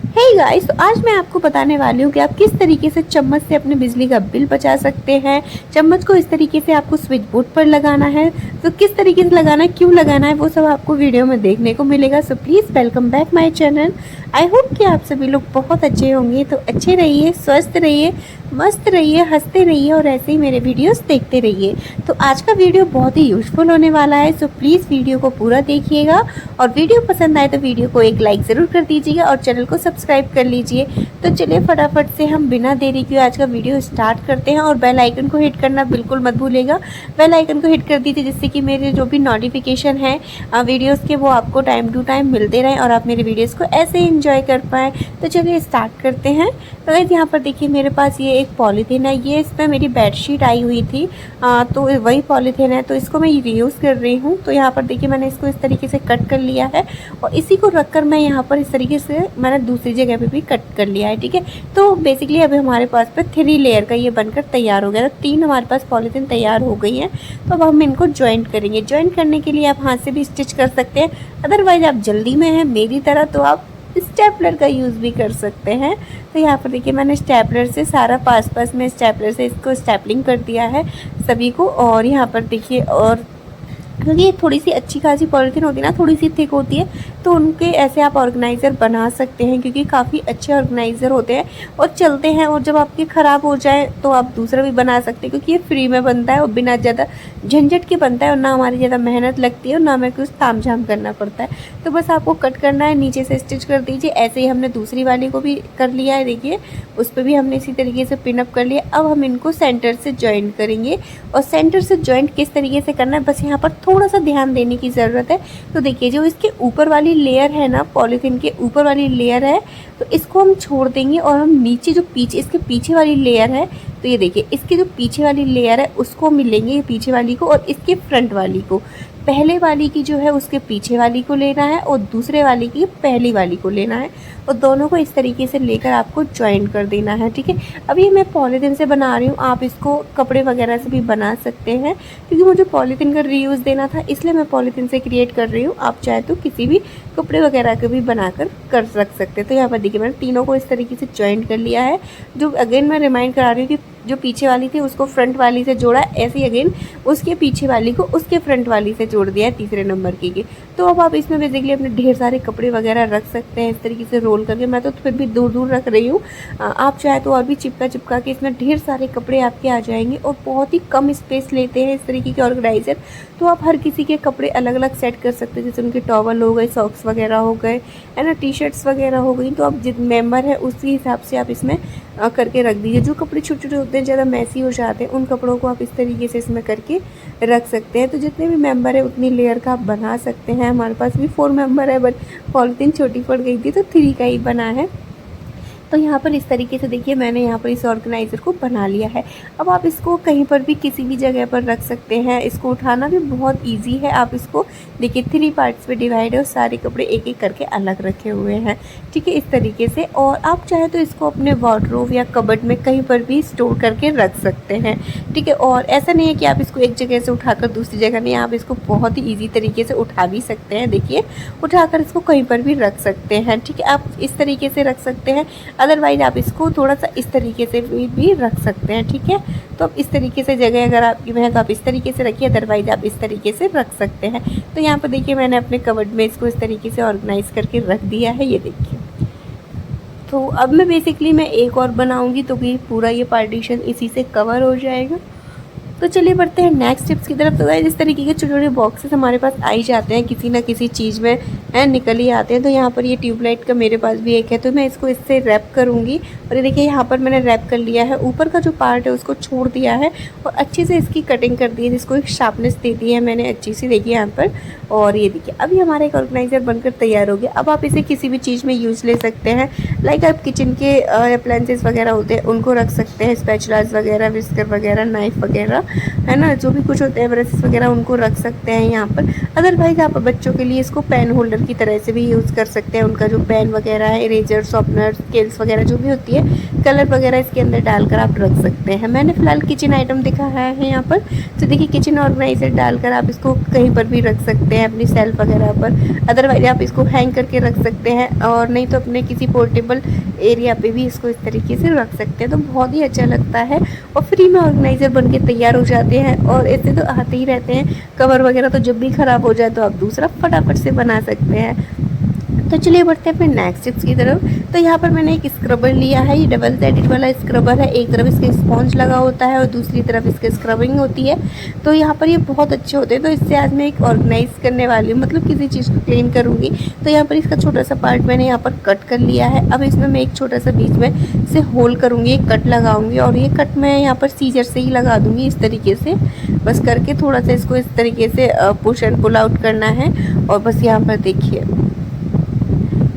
Hey guys, तो आज मैं आपको बताने वाली हूँ कि आप किस तरीके से चम्मच से अपने बिजली का बिल बचा सकते हैं। चम्मच को इस तरीके से आपको स्विच बोर्ड पर लगाना है, तो किस तरीके से लगाना है, क्यों लगाना है, वो सब आपको वीडियो में देखने को मिलेगा। So please welcome back my channel. I hope कि आप सभी लोग बहुत अच्छे होंगे। तो अच्छे रहिए, स्वस्थ रहिए, मस्त रहिए, हंसते रहिए और ऐसे ही मेरे वीडियोस देखते रहिए। तो आज का वीडियो बहुत ही यूजफुल होने वाला है, सो प्लीज़ वीडियो को पूरा देखिएगा और वीडियो पसंद आए तो वीडियो को एक लाइक ज़रूर कर दीजिएगा और चैनल को सब्सक्राइब कर लीजिए। तो चलिए फटाफट से हम बिना देरी के आज का वीडियो स्टार्ट करते हैं और बेल आइकन को हिट करना बिल्कुल मत भूलिएगा। बेल आइकन को हिट कर दीजिए जिससे कि मेरे जो भी नोटिफिकेशन है वीडियोज़ के वो आपको टाइम टू टाइम मिलते रहें और आप मेरे वीडियोज़ को ऐसे ही इंजॉय कर पाएँ। तो चलिए स्टार्ट करते हैं। तो गाइस यहाँ पर देखिए मेरे पास ये एक पॉलीथीन है, ये इसमें मेरी बेडशीट आई हुई थी, तो वही पॉलीथीन है, तो इसको मैं रीयूज़ कर रही हूँ। तो यहाँ पर देखिए मैंने इसको इस तरीके से कट कर लिया है और इसी को रखकर मैं यहाँ पर इस तरीके से मैंने दूसरी जगह पे भी कट कर लिया है। ठीक है, तो बेसिकली अभी हमारे पास पे 3 लेयर का ये बनकर तैयार हो गया। तो 3 हमारे पास पॉलीथीन तैयार हो गई हैं। तो अब हम इनको ज्वाइंट करेंगे। ज्वाइंट करने के लिए आप हाथ से भी स्टिच कर सकते हैं, अदरवाइज आप जल्दी में हैं मेरी तरह तो आप स्टेपलर का यूज़ भी कर सकते हैं। तो यहाँ पर देखिए मैंने स्टेपलर से सारा पास में स्टेपलर से इसको स्टेपलिंग कर दिया है सभी को। और यहाँ पर देखिए, और क्योंकि ये थोड़ी सी अच्छी खासी पॉलीथीन होती है ना, थोड़ी सी थिक होती है, तो उनके ऐसे आप ऑर्गेनाइज़र बना सकते हैं क्योंकि काफ़ी अच्छे ऑर्गेनाइज़र होते हैं और चलते हैं। और जब आपके ख़राब हो जाए तो आप दूसरा भी बना सकते हैं क्योंकि ये फ्री में बनता है और बिना ज़्यादा झंझट के बनता है और ना हमारी ज़्यादा मेहनत लगती है और ना हमें कुछ ताम झाम करना पड़ता है। तो बस आपको कट करना है, नीचे से स्टिच कर दीजिए। ऐसे ही हमने दूसरी वाली को भी कर लिया है, देखिए उस पर भी हमने इसी तरीके से पिनअप कर लिया। अब हम इनको सेंटर से जॉइंट करेंगे और सेंटर से जॉइंट किस तरीके से करना है, बस यहाँ पर थोड़ा सा ध्यान देने की ज़रूरत है। तो देखिए जो इसके ऊपर वाली लेयर है ना, पॉलीथीन के ऊपर वाली लेयर है, तो इसको हम छोड़ देंगे और हम नीचे जो पीछे इसके पीछे वाली लेयर है, तो ये देखिए इसके जो पीछे वाली लेयर है उसको मिलेंगे, पीछे वाली को और इसके फ्रंट वाली को। पहले वाली की जो है उसके पीछे वाली को लेना है और दूसरे वाली की पहली वाली को लेना है और दोनों को इस तरीके से लेकर आपको ज्वाइन कर देना है। ठीक है, अभी मैं पॉलीथीन से बना रही हूँ, आप इसको कपड़े वगैरह से भी बना सकते हैं क्योंकि मुझे पॉलीथीन का रीयूज़ देना था इसलिए मैं पॉलीथीन से क्रिएट कर रही हूँ। आप चाहे तो किसी भी कपड़े वगैरह के भी बनाकर कर रख सकते हैं। तो यहाँ पर देखिए मैंने तीनों को इस तरीके से ज्वाइंट कर लिया है। जो अगेन मैं रिमाइंड करा रही हूँ कि जो पीछे वाली थी उसको फ्रंट वाली से जोड़ा, ऐसे ही अगेन उसके पीछे वाली को उसके फ्रंट वाली से जोड़ दिया है तीसरे नंबर की। तो अब आप इसमें बेसिकली अपने ढेर सारे कपड़े वगैरह रख सकते हैं इस तरीके से रोल करके। मैं तो फिर भी दूर दूर रख रही हूँ, आप चाहे तो और भी चिपका के इसमें ढेर सारे कपड़े आपके आ जाएंगे और बहुत ही कम स्पेस लेते हैं इस तरीके के ऑर्गेनाइज़र। तो आप हर किसी के कपड़े अलग अलग सेट कर सकते हैं, जैसे उनके टॉवल हो गए, सॉक्स वगैरह हो गए, है ना, टी शर्ट्स वगैरह हो गई। तो आप जित मेंबर है उसी हिसाब से आप इसमें करके रख दीजिए। जो कपड़े छोटे छोटे होते हैं, ज़्यादा मैसी हो जाते हैं, उन कपड़ों को आप इस तरीके से इसमें करके रख सकते हैं। तो जितने भी मेंबर है उतनी लेयर का आप बना सकते हैं। हमारे पास भी 4 मेंबर है बट पॉलीथीन छोटी पड़ गई थी तो 3 का ही बना है। तो यहाँ पर इस तरीके से देखिए मैंने यहाँ पर इस ऑर्गेनाइज़र को बना लिया है। अब आप इसको कहीं पर भी किसी भी जगह पर रख सकते हैं। इसको उठाना भी बहुत इजी है। आप इसको देखिए 3 पार्ट्स में डिवाइड है और सारे कपड़े एक एक करके अलग रखे हुए हैं। ठीक है, इस तरीके से। और आप चाहे तो इसको अपने वार्डरोब या कबर्ड में कहीं पर भी स्टोर करके रख सकते हैं। ठीक है, और ऐसा नहीं है कि आप इसको एक जगह से उठाकर दूसरी जगह नहीं, आप इसको बहुत ही ईजी तरीके से उठा भी सकते हैं। देखिए उठाकर इसको कहीं पर भी रख सकते हैं। ठीक है, आप इस तरीके से रख सकते हैं, अदरवाइज आप इसको थोड़ा सा इस तरीके से भी रख सकते हैं। ठीक है, तो अब इस तरीके से जगह अगर आपकी में है तो आप इस तरीके से रखिए, अदरवाइज आप इस तरीके से रख सकते हैं। तो यहाँ पर देखिए मैंने अपने कबर्ड में इसको इस तरीके से ऑर्गेनाइज करके रख दिया है, ये देखिए। तो अब मैं बेसिकली एक और बनाऊंगी तो कि पूरा ये पार्टीशन इसी से कवर हो जाएगा। तो चलिए बढ़ते हैं नेक्स्ट टिप्स की तरफ। तो गाइस इस तरीके के छोटे छोटे बॉक्सेस हमारे पास आ ही जाते हैं, किसी ना किसी चीज़ में निकल ही आते हैं। तो यहाँ पर ये ट्यूबलाइट का मेरे पास भी एक है, तो मैं इसको इससे रैप करूँगी। और ये देखिए यहाँ पर मैंने रैप कर लिया है, ऊपर का जो पार्ट है उसको छोड़ दिया है और अच्छे से इसकी कटिंग कर दी है, जिसको एक शार्पनेस दे दी है मैंने अच्छी सी, देखिए यहाँ पर। और ये देखिए अभी हमारा एक ऑर्गेनाइज़र बनकर तैयार हो गया। अब आप इसे किसी भी चीज़ में यूज़ ले सकते हैं, लाइक आप किचन के अप्लायंसेस वगैरह होते हैं उनको रख सकते हैं, स्पैचुलास वगैरह, विस्कर वगैरह, नाइफ वगैरह, है ना, जो भी कुछ होते हैं ब्रशेस वगैरह उनको रख सकते हैं यहाँ पर। अदरवाइज़ आप बच्चों के लिए इसको पेन होल्डर की तरह से भी यूज़ कर सकते हैं। उनका जो पेन वगैरह है, इरेजर, शॉर्पनर, स्केल्स वगैरह जो भी होती है, कलर वगैरह इसके अंदर डालकर आप रख सकते हैं। मैंने फ़िलहाल किचन आइटम दिखाया है यहाँ पर। तो देखिए किचन ऑर्गेनाइज़र डालकर आप इसको कहीं पर भी रख सकते हैं, अपनी सेल्फ वगैरह पर। अदरवाइज़ आप इसको हैंग करके रख सकते हैं, और नहीं तो अपने किसी पोर्टेबल एरिया पे भी इसको इस तरीके से रख सकते हैं। तो बहुत ही अच्छा लगता है और फ्री में ऑर्गेनाइज़र बन के तैयार हो जाते हैं। और ऐसे तो आते ही रहते हैं कवर वगैरह, तो जब भी ख़राब हो जाए तो आप दूसरा फटाफट से बना सकते हैं। तो चलिए बढ़ते हैं फिर नेक्स्ट टिप्स की तरफ। तो यहाँ पर मैंने एक स्क्रबर लिया है, ये डबल साइडेड वाला स्क्रबर है। एक तरफ इसके स्पॉन्ज लगा होता है और दूसरी तरफ इसके स्क्रबिंग होती है। तो यहाँ पर ये बहुत अच्छे होते हैं। तो इससे आज मैं एक ऑर्गेनाइज़ करने वाली हूँ, मतलब किसी चीज़ को क्लीन करूँगी। तो यहाँ पर इसका छोटा सा पार्ट मैंने यहाँ पर कट कर लिया है। अब इसमें मैं एक छोटा सा बीच में से होल करूँगी, एक कट लगाऊँगी, और ये कट मैं यहाँ पर सीजर से ही लगा दूँगी इस तरीके से। बस करके थोड़ा सा इसको इस तरीके से पुश एंड पुल आउट करना है। और बस यहाँ पर देखिए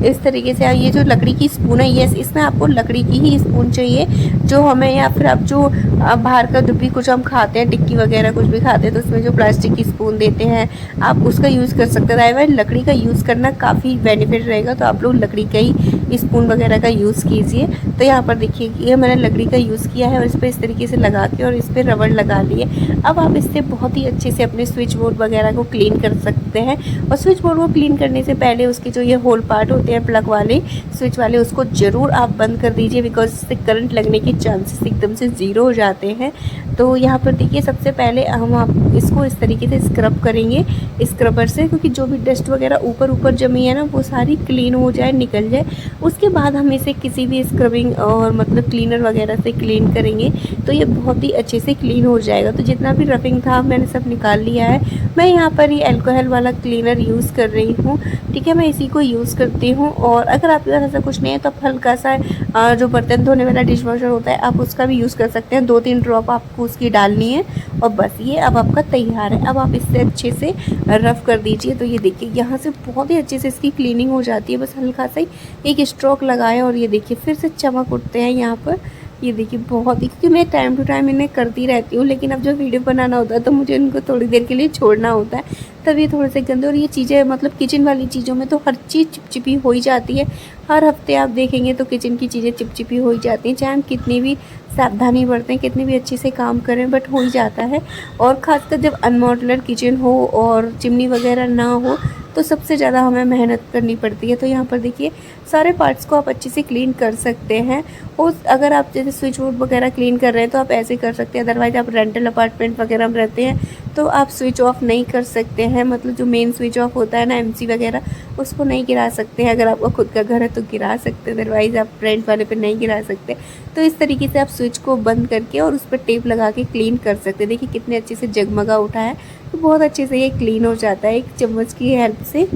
इस तरीके से। ये जो लकड़ी की स्पून है, ये इसमें आपको लकड़ी की ही स्पून चाहिए जो हमें, या फिर आप जो बाहर का जो भी कुछ हम खाते हैं, टिक्की वगैरह कुछ भी खाते हैं, तो उसमें जो प्लास्टिक की स्पून देते हैं आप उसका यूज़ कर सकते हैं। अदरवाइज लकड़ी का यूज़ करना काफ़ी बेनिफिट रहेगा, तो आप लोग लकड़ी का ही स्पून वगैरह का यूज़ कीजिए। तो यहाँ पर देखिए ये मैंने लकड़ी का यूज़ किया है और इस पर इस तरीके से लगा के और इस पर रबड़ लगा लिए। अब आप इससे बहुत ही अच्छे से अपने स्विच बोर्ड वगैरह को क्लीन कर सकते हैं। और स्विच बोर्ड को क्लीन करने से पहले उसके जो ये होल पार्ट होते हैं प्लग वाले, स्विच वाले, उसको ज़रूर आप बंद कर दीजिए, बिकॉज इससे करंट लगने के चांसेस एकदम से ज़ीरो हो जाते हैं। तो यहाँ पर देखिए सबसे पहले हम आप इसको इस तरीके से स्क्रब करेंगे स्क्रबर से, क्योंकि जो भी डस्ट वगैरह ऊपर जमी है ना वो सारी क्लीन हो जाए, निकल जाए। उसके बाद हम इसे किसी भी स्क्रबिंग और मतलब क्लीनर वगैरह से क्लीन करेंगे तो ये बहुत ही अच्छे से क्लीन हो जाएगा। तो जितना भी रफिंग था मैंने सब निकाल लिया है। मैं यहाँ पर ये अल्कोहल वाला क्लीनर यूज़ कर रही हूँ, ठीक है, मैं इसी को यूज़ करती हूँ। और अगर आपके पास ऐसा कुछ नहीं है तो आप हल्का सा जो बर्तन धोने वाला डिश वॉशर होता है आप उसका भी यूज़ कर सकते हैं। 2-3 ड्रॉप आपको उसकी डालनी है और बस ये अब आपका तैयार है। अब आप इससे अच्छे से रफ़ कर दीजिए। तो ये देखिए यहाँ से बहुत ही अच्छे से इसकी क्लीनिंग हो जाती है। बस हल्का सा ही एक स्ट्रोक लगाए और ये देखिए फिर से चमक उठते हैं यहाँ पर। ये देखिए बहुत ही, क्योंकि मैं टाइम टू टाइम इन्हें करती रहती हूँ, लेकिन अब जो वीडियो बनाना होता है तो मुझे इनको थोड़ी देर के लिए छोड़ना होता है, तब ये थोड़े से गंदे। और ये चीज़ें मतलब किचन वाली चीज़ों में तो हर चीज़ चिपचिपी हो ही जाती है। हर हफ्ते आप देखेंगे तो किचन की चीज़ें चिपचिपी हो ही जाती हैं, चाहे हम कितनी भी सावधानी बरतें, कितनी भी अच्छे से काम करें, बट हो ही जाता है। और ख़ासकर जब अनमॉड्यूलर किचन हो और चिमनी वगैरह ना हो तो सबसे ज़्यादा हमें मेहनत करनी पड़ती है। तो यहाँ पर देखिए सारे पार्ट्स को आप अच्छे से क्लीन कर सकते हैं। और अगर आप जैसे स्विच बोर्ड वगैरह क्लीन कर रहे हैं तो आप ऐसे कर सकते हैं। अदरवाइज़ आप रेंटल अपार्टमेंट वगैरह में रहते हैं तो आप स्विच ऑफ नहीं कर सकते हैं, मतलब जो मेन स्विच ऑफ होता है ना एमसी वगैरह, उसको नहीं गिरा सकते हैं। अगर आपका खुद का घर है तो गिरा सकते हैं, अदरवाइज़ आप रेंट वाले पे नहीं गिरा सकते। तो इस तरीके से आप स्विच को बंद करके और उस पर टेप लगा के क्लीन कर सकते हैं। देखिए कितने अच्छे से जगमगा उठा है, तो बहुत अच्छे से ये क्लीन हो जाता है एक चम्मच की हेल्प से।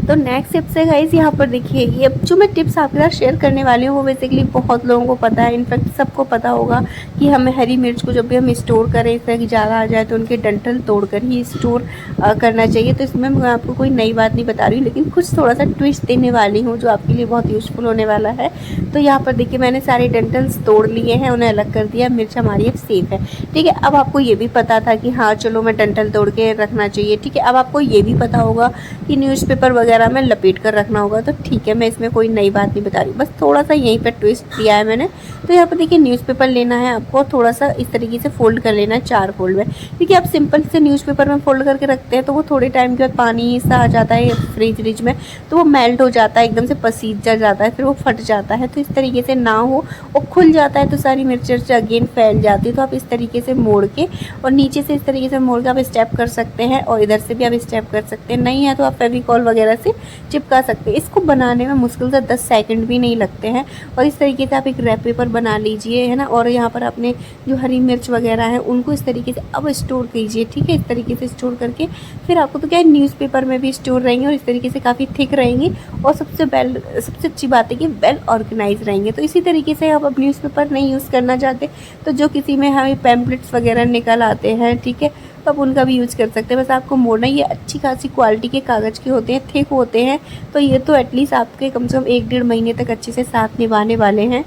तो नेक्स्ट टिप्स है गाइस, यहाँ पर देखिए ये जो मैं टिप्स आपके साथ शेयर करने वाली हूँ वो बेसिकली बहुत लोगों को पता है, इनफैक्ट सबको पता होगा कि हमें हरी मिर्च को जब भी हम स्टोर करें, इस तरह की ज़्यादा आ जाए तो उनके डंठल तोड़कर ही स्टोर करना चाहिए। तो इसमें मैं आपको कोई नई बात नहीं बता रही हूँ, लेकिन कुछ थोड़ा सा ट्विस्ट देने वाली हूँ जो आपके लिए बहुत यूज़फुल होने वाला है। तो यहाँ पर देखिए मैंने सारे डंठल्स तोड़ लिए हैं, उन्हें अलग कर दिया, मिर्च हमारी अब सेफ़ है, ठीक है। अब आपको ये भी पता था कि हाँ चलो मैं डंठल तोड़ के रखना चाहिए, ठीक है। अब आपको ये भी पता होगा कि न्यूज़पेपर वगैरह में लपेट कर रखना होगा, तो ठीक है मैं इसमें कोई नई बात नहीं बता रही, बस थोड़ा सा यहीं पर ट्विस्ट दिया है मैंने। तो यहाँ पर देखिए न्यूज़पेपर लेना है आपको, थोड़ा सा इस तरीके से फोल्ड कर लेना है 4 फोल्ड में, क्योंकि आप सिंपल से न्यूज़पेपर में फोल्ड करके रखते हैं तो वो थोड़े टाइम के बाद पानी सा आ जाता है फ्रिज में, तो वो मेल्ट हो जाता है, एकदम से पसीज जाता है, फिर वो फट जाता है। तो इस तरीके से ना हो, वो खुल जाता है तो सारी मिर्च अगेन फैल जाती है। तो आप इस तरीके से मोड़ के और नीचे से इस तरीके से मोड़ के आप स्टेप कर सकते हैं और इधर से भी आप स्टेप कर सकते हैं। नहीं है तो आप फेविकॉल वगैरह से चिपका सकते हैं। इसको बनाने में मुश्किल से 10 सेकंड भी नहीं लगते हैं। और इस तरीके से आप एक रैप पेपर बना लीजिए, है ना, और यहाँ पर अपने जो हरी मिर्च वगैरह है उनको इस तरीके से अब स्टोर कीजिए, ठीक है। इस तरीके से स्टोर करके फिर आपको तो क्या है न्यूज़पेपर में भी स्टोर रहेंगे और इस तरीके से काफ़ी थिक रहेंगी और सबसे अच्छी बात है कि वेल ऑर्गेनाइज रहेंगे। तो इसी तरीके से आप अब न्यूज़पेपर नहीं यूज़ करना चाहते तो जो किसी में हमें पैम्पलेट्स वगैरह निकल आते हैं, ठीक है, तो आप उनका भी यूज़ कर सकते हैं। बस आपको मोड़ना, ये अच्छी खासी क्वालिटी के कागज़ के होते हैं, थिक होते हैं, तो ये तो एटलीस्ट आपके कम से कम 1-1.5 महीने तक अच्छे से साथ निभाने वाले हैं।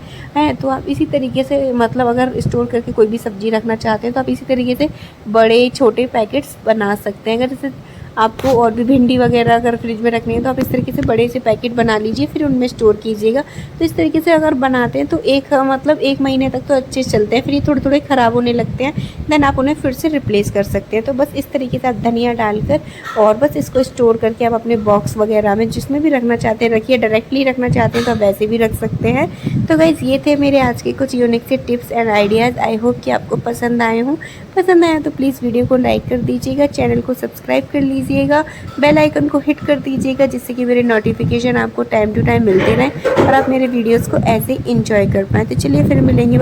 तो आप इसी तरीके से मतलब अगर स्टोर करके कोई भी सब्ज़ी रखना चाहते हैं तो आप इसी तरीके से बड़े छोटे पैकेट्स बना सकते हैं। अगर जैसे आपको और भी भिंडी वगैरह अगर फ्रिज में रखनी है तो आप इस तरीके से बड़े से पैकेट बना लीजिए, फिर उनमें स्टोर कीजिएगा। तो इस तरीके से अगर बनाते हैं तो मतलब 1 महीने तक तो अच्छे चलते हैं, फिर ये थोड़े-थोड़े ख़राब होने लगते हैं, देन आप उन्हें फिर से रिप्लेस कर सकते हैं। तो बस इस तरीके से आप धनिया डालकर और बस इसको स्टोर करके आप अपने बॉक्स वगैरह में जिसमें भी रखना चाहते हैं रखिए, डायरेक्टली रखना चाहते हैं तो आप वैसे भी रख सकते हैं। तो गाइज़ ये थे मेरे आज के कुछ यूनिक से tips and ideas. I hope कि आपको पसंद आए हों। पसंद आया तो प्लीज़ वीडियो को लाइक कर दीजिएगा, चैनल को सब्सक्राइब कर लीजिएगा, बेल आइकन को हिट कर दीजिएगा, जिससे कि मेरे नोटिफिकेशन आपको टाइम टू टाइम मिलते रहें और आप मेरे वीडियोस को ऐसे एंजॉय कर पाएँ। तो चलिए फिर मिलेंगे।